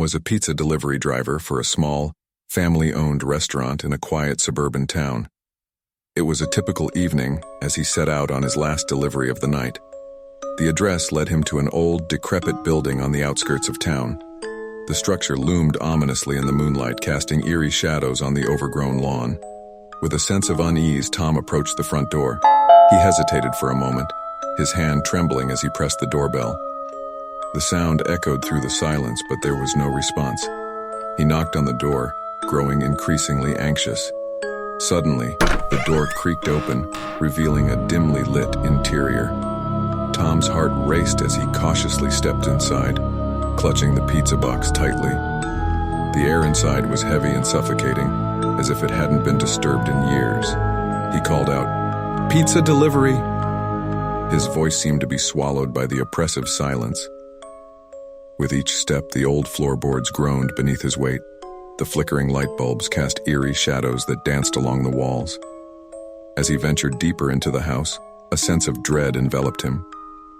was a pizza delivery driver for a small, family-owned restaurant in a quiet suburban town. It was a typical evening as he set out on his last delivery of the night. The address led him to an old, decrepit building on the outskirts of town. The structure loomed ominously in the moonlight, casting eerie shadows on the overgrown lawn. With a sense of unease, Tom approached the front door. He hesitated for a moment, his hand trembling as he pressed the doorbell. The sound echoed through the silence, but there was no response. He knocked on the door, growing increasingly anxious. Suddenly, the door creaked open, revealing a dimly lit interior. Tom's heart raced as he cautiously stepped inside, clutching the pizza box tightly. The air inside was heavy and suffocating, as if it hadn't been disturbed in years. He called out, "Pizza delivery!" His voice seemed to be swallowed by the oppressive silence. With each step, the old floorboards groaned beneath his weight. The flickering light bulbs cast eerie shadows that danced along the walls. As he ventured deeper into the house, a sense of dread enveloped him.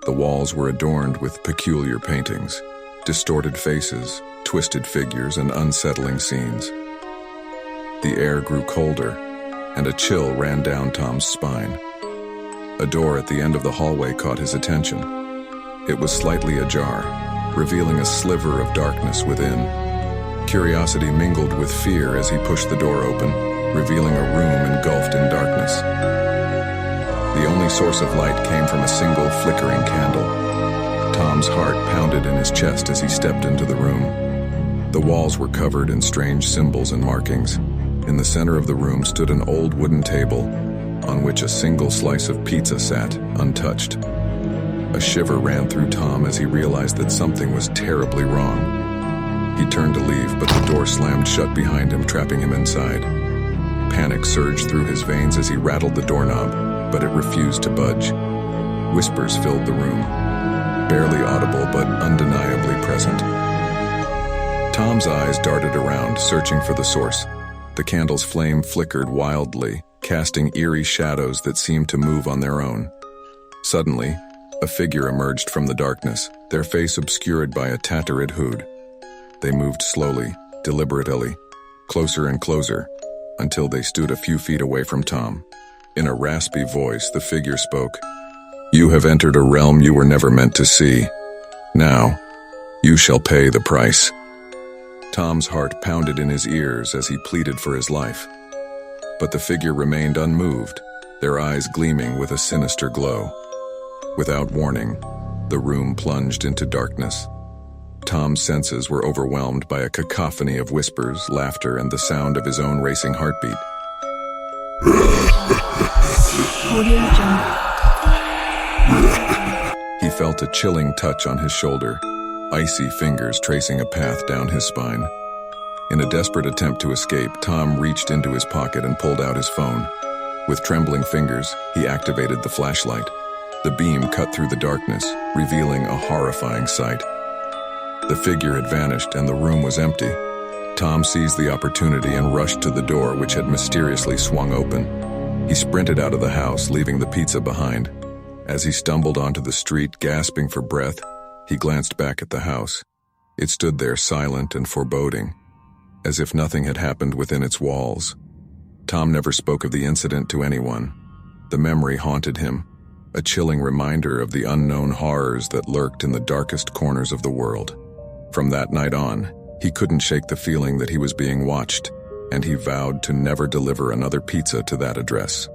The walls were adorned with peculiar paintings, distorted faces, twisted figures, and unsettling scenes. The air grew colder, and a chill ran down Tom's spine. A door at the end of the hallway caught his attention. It was slightly ajar, revealing a sliver of darkness within. Curiosity mingled with fear as he pushed the door open, revealing a room engulfed in darkness. The only source of light came from a single flickering candle. Tom's heart pounded in his chest as he stepped into the room. The walls were covered in strange symbols and markings. In the center of the room stood an old wooden table, on which a single slice of pizza sat, untouched. A shiver ran through Tom as he realized that something was terribly wrong. He turned to leave, but the door slammed shut behind him, trapping him inside. Panic surged through his veins as he rattled the doorknob, but it refused to budge. Whispers filled the room, barely audible but undeniably present. Tom's eyes darted around, searching for the source. The candle's flame flickered wildly, casting eerie shadows that seemed to move on their own. Suddenly, a figure emerged from the darkness, their face obscured by a tattered hood. They moved slowly, deliberately, closer and closer, until they stood a few feet away from Tom. In a raspy voice, the figure spoke. "You have entered a realm you were never meant to see. Now, you shall pay the price." Tom's heart pounded in his ears as he pleaded for his life. But the figure remained unmoved, their eyes gleaming with a sinister glow. Without warning, the room plunged into darkness. Tom's senses were overwhelmed by a cacophony of whispers, laughter, and the sound of his own racing heartbeat. He felt a chilling touch on his shoulder, icy fingers tracing a path down his spine. In a desperate attempt to escape, Tom reached into his pocket and pulled out his phone. With trembling fingers, he activated the flashlight. The beam cut through the darkness, revealing a horrifying sight. The figure had vanished and the room was empty. Tom seized the opportunity and rushed to the door, which had mysteriously swung open. He sprinted out of the house, leaving the pizza behind. As he stumbled onto the street, gasping for breath, he glanced back at the house. It stood there silent and foreboding, as if nothing had happened within its walls. Tom never spoke of the incident to anyone. The memory haunted him, a chilling reminder of the unknown horrors that lurked in the darkest corners of the world. From that night on, he couldn't shake the feeling that he was being watched, and he vowed to never deliver another pizza to that address.